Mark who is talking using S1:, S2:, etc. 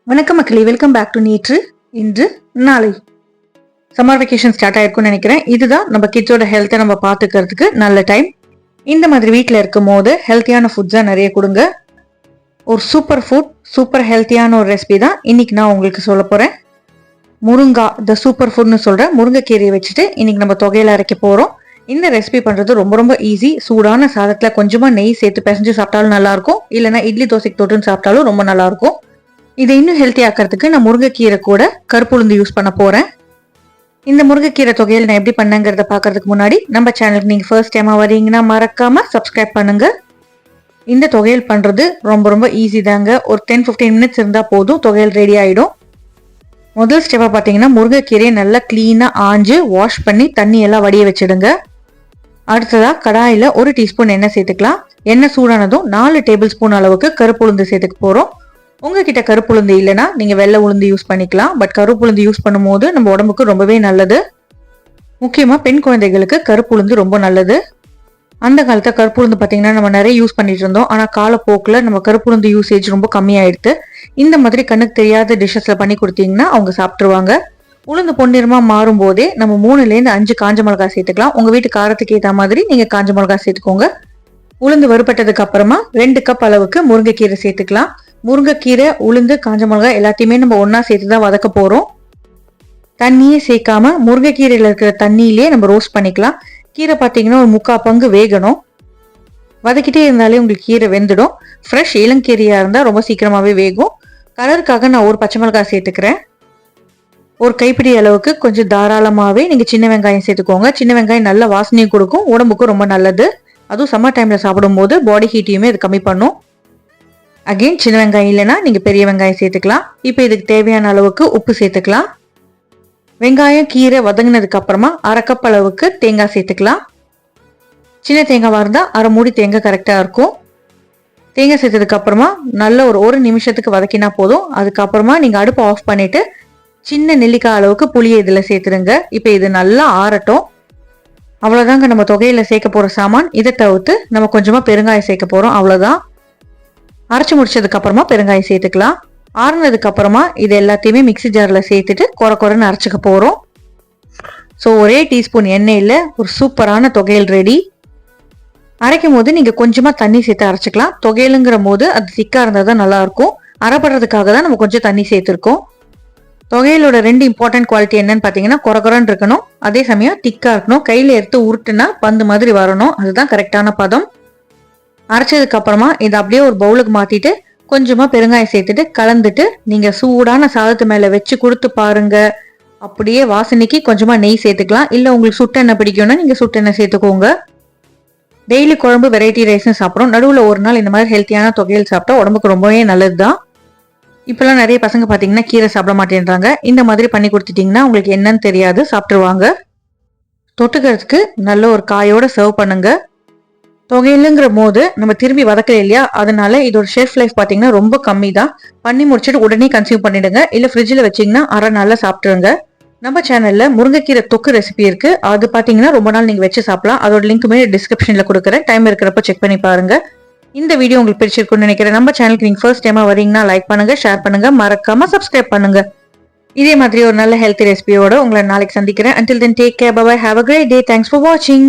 S1: வணக்கம் மக்களே, welcome back to நேற்று இன்று நாளை. சம்மர் வெக்கேஷன் ஸ்டார்ட் ஆயிருக்கும்னு நினைக்கிறேன். இதுதான் நம்ம கிட்ஸோட ஹெல்த்தை நம்ம பார்த்துக்கிறதுக்கு நல்ல டைம். இந்த மாதிரி வீட்டில் இருக்கும் போது ஹெல்த்தியான ஃபுட்ஸாக நிறைய கொடுங்க. ஒரு சூப்பர் ஃபுட், சூப்பர் ஹெல்த்தியான ஒரு ரெசிபி தான் இன்னைக்கு நான் உங்களுக்கு சொல்ல போகிறேன். முருங்கா த சூப்பர் ஃபுட்னு சொல்கிற முருங்கைக்கீரையை வச்சுட்டு இன்னைக்கு நம்ம தொகையில் அரைக்க போகிறோம். இந்த ரெசிபி பண்ணுறது ரொம்ப ரொம்ப ஈஸி. சூடான சாதத்தில் கொஞ்சமாக நெய் சேர்த்து பிசைஞ்சு சாப்பிட்டாலும் நல்லாயிருக்கும், இல்லைனா இட்லி தோசைக்கு தொட்டுன்னு சாப்பிட்டாலும் ரொம்ப நல்லாயிருக்கும். இதை இன்னும் ஹெல்த்தி ஆக்கிறதுக்கு நான் முருங்கைக்கீரை கூட கருப்புளுந்து யூஸ் பண்ண போறேன். இந்த முருங்கைக்கீரை தொகையில் நான் எப்படி பண்ணங்கிறத பாக்கிறதுக்கு முன்னாடி நம்ம சேனலுக்கு நீங்க ஃபர்ஸ்ட் டைமா வரீங்கன்னா மறக்காம சப்ஸ்கிரைப் பண்ணுங்க. இந்த தொகையில் பண்றது ரொம்ப ரொம்ப ஈஸி தாங்க. ஒரு 10-15 மினிட்ஸ் இருந்தா போதும், தொகையில் ரெடி ஆயிடும். முதல் ஸ்டெப்பா பாத்தீங்கன்னா முருங்கைக்கீரையை நல்லா கிளீனா ஆஞ்சு வாஷ் பண்ணி தண்ணி எல்லாம் வடிய வச்சிடுங்க. அடுத்ததா கடாயில 1 டீஸ்பூன் எண்ணெய் சேர்த்துக்கலாம். எண்ணெய் சூடானதும் 4 டேபிள் ஸ்பூன் அளவுக்கு கருப்புளுந்து சேர்த்துக்க போறோம். உங்ககிட்ட கருப்புளுந்து இல்லைன்னா நீங்க வெள்ளை உளுந்து யூஸ் பண்ணிக்கலாம். பட் கருப்புளுந்து யூஸ் பண்ணும் போது நம்ம உடம்புக்கு ரொம்பவே நல்லது. முக்கியமா பெண் குழந்தைகளுக்கு கருப்புளுந்து ரொம்ப நல்லது. அந்த காலத்துல கருப்புளுந்து பாத்தீங்கன்னா நம்ம நிறைய யூஸ் பண்ணிட்டு இருந்தோம். ஆனா காலப்போக்கில் நம்ம கருப்புளுந்து யூசேஜ் ரொம்ப கம்மியாயிடுது. இந்த மாதிரி கண்ணுக்கு தெரியாத டிஷ்ஷஸ்ல பண்ணி கொடுத்தீங்கன்னா அவங்க சாப்பிட்டுருவாங்க. உளுந்து பொன்னிறமா மாறும் போதே நம்ம 3-5 காஞ்ச மிளகாய் சேர்த்துக்கலாம். உங்க வீட்டு காரத்துக்கு ஏற்ற மாதிரி நீங்க காஞ்ச மிளகாய் சேர்த்துக்கோங்க. உளுந்து வறுபட்டதுக்கு அப்புறமா 2 கப் அளவுக்கு முருங்கைக்கீரை சேர்த்துக்கலாம். முருங்கைக்கீரை, உளுந்து, காஞ்ச மிளகாய் எல்லாத்தையுமே நம்ம ஒன்னா சேர்த்துதான் வதக்க போறோம். தண்ணியே சேர்க்காம முருங்கைக்கீரையில இருக்கிற தண்ணியிலேயே நம்ம ரோஸ்ட் பண்ணிக்கலாம். கீரை பார்த்தீங்கன்னா ஒரு 3/4 பங்கு வேகணும். வதக்கிட்டே இருந்தாலே உங்களுக்கு கீரை வெந்துடும். ஃப்ரெஷ் இளங்கீரையா இருந்தா ரொம்ப சீக்கிரமாவே வேகும். கலருக்காக நான் ஒரு பச்சை மிளகாய் சேர்த்துக்கிறேன். ஒரு கைப்பிடி அளவுக்கு கொஞ்சம் தாராளமாவே நீங்க சின்ன வெங்காயம் சேர்த்துக்கோங்க. சின்ன வெங்காயம் நல்ல வாசனையும் கொடுக்கும், உடம்புக்கும் ரொம்ப நல்லது. அதுவும் சம்மர் டைம்ல சாப்பிடும் போது பாடி ஹீட்டையுமே இது கம்மி பண்ணும். அகைன் சின்ன வெங்காயம் இல்லைன்னா நீங்க பெரிய வெங்காயம் சேர்த்துக்கலாம். இப்போ இதுக்கு தேவையான அளவுக்கு உப்பு சேர்த்துக்கலாம். வெங்காயம் கீரை வதங்கினதுக்கு அப்புறமா 1/2 கப் அளவுக்கு தேங்காய் சேர்த்துக்கலாம். சின்ன தேங்காவா இருந்தா 1/2 மூடி தேங்காய் கரெக்டா இருக்கும். தேங்காய் சேர்த்ததுக்கு அப்புறமா நல்ல ஒரு நிமிஷத்துக்கு வதக்கினா போதும். அதுக்கப்புறமா நீங்க அடுப்பை ஆஃப் பண்ணிட்டு சின்ன நெல்லிக்காய் அளவுக்கு புளியை இதுல சேர்த்துருங்க. இப்போ இது நல்லா ஆறட்டும். அவ்வளவுதாங்க நம்ம தொகையில சேர்க்க போற சாமான். இதை தவிர்த்து நம்ம கொஞ்சமா பெருங்காயம் சேர்க்க போறோம், அவ்வளவுதான். அரைச்சு முடிச்சதுக்கு அப்புறமா பெருங்காயம் சேர்த்துக்கலாம். ஆறுனதுக்கு அப்புறமா இது எல்லாத்தையுமே மிக்சி ஜார்ல சேர்த்துட்டு குறைன்னு அரைச்சிக்க போறோம். ஸோ ஒரே டீஸ்பூன் எண்ணெயில ஒரு சூப்பரான தொகையல் ரெடி. அரைக்கும் போது நீங்க கொஞ்சமா தண்ணி சேர்த்து அரைச்சிக்கலாம். தொகையலுங்கிற போது அது திக்கா இருந்தா தான் நல்லா இருக்கும். அரைப்படுறதுக்காக தான் நம்ம கொஞ்சம் தண்ணி சேர்த்திருக்கோம். தொகையிலோட 2 இம்பார்ட்டன்ட் குவாலிட்டி என்னன்னு பாத்தீங்கன்னா குறைன்னு இருக்கணும், அதே சமயம் திக்கா இருக்கணும். கையில எடுத்து உருட்டுனா பந்து மாதிரி வரணும், அதுதான் கரெக்டான பதம். அரைச்சதுக்கு அப்புறமா இதை அப்படியே ஒரு பவுலுக்கு மாத்திட்டு கொஞ்சமா பெருங்காயம் சேர்த்துட்டு கலந்துட்டு நீங்க சூடான சாதத்து மேல வச்சு கொடுத்து பாருங்க. அப்படியே வாசனைக்கு கொஞ்சமா நெய் சேர்த்துக்கலாம். இல்ல உங்களுக்கு சுட்டெண்ணெய் பிடிக்கும்னா நீங்க சுட்டெண்ணெய் சேர்த்துக்கோங்க. டெய்லி குழம்பு வெரைட்டி ரைஸ்னு சாப்பிட்றோம், நடுவில் ஒரு நாள் இந்த மாதிரி ஹெல்த்தியான தொகையில் சாப்பிட்டா உடம்புக்கு ரொம்பவே நல்லதுதான். இப்பெல்லாம் நிறைய பசங்க பாத்தீங்கன்னா கீரை சாப்பிட மாட்டேன்றாங்க. இந்த மாதிரி பண்ணி கொடுத்துட்டீங்கன்னா உங்களுக்கு என்னன்னு தெரியாது, சாப்பிட்டுருவாங்க. தொட்டுக்கிறதுக்கு நல்ல ஒரு காயோட சர்வ் பண்ணுங்க. தொகையிலுங்கிற போது நம்ம திரும்பி வதக்கல இல்லையா, அதனால இதோட ஷெல்ஃப் லைஃப் பாத்தீங்கன்னா ரொம்ப கம்மி தான். பண்ணி முடிச்சுட்டு உடனே கன்சியூம் பண்ணிடுங்க. இல்ல ஃப்ரிட்ஜில் வச்சீங்கன்னா 1/2 நாள்ல சாப்பிட்டுருங்க. நம்ம சேனல்ல முருங்கைக்கீரை தொக்கு ரெசிபி இருக்கு, அது பாத்தீங்கன்னா ரொம்ப நாள் நீங்க வச்சு சாப்பிடலாம். அதோட லிங்க்குமே டிஸ்கிரிப்ஷன்ல கொடுக்குறேன், டைம் இருக்கிறப்ப செக் பண்ணி பாருங்க. இந்த வீடியோ உங்களுக்கு பிடிச்சிருக்குன்னு நினைக்கிறேன். நம்ம சேனலுக்கு நீங்க ஃபர்ஸ்ட் டைமா வரீங்கன்னா லைக் பண்ணுங்க, ஷேர் பண்ணுங்க, மறக்காம சப்ஸ்கிரைப் பண்ணுங்க. இதே மாதிரி ஒரு நல்ல ஹெல்த்தி ரெசிபியோட உங்களை நாளைக்கு சந்திக்கிறேன். Until then, take care, bye bye, have a great day, thanks for watching.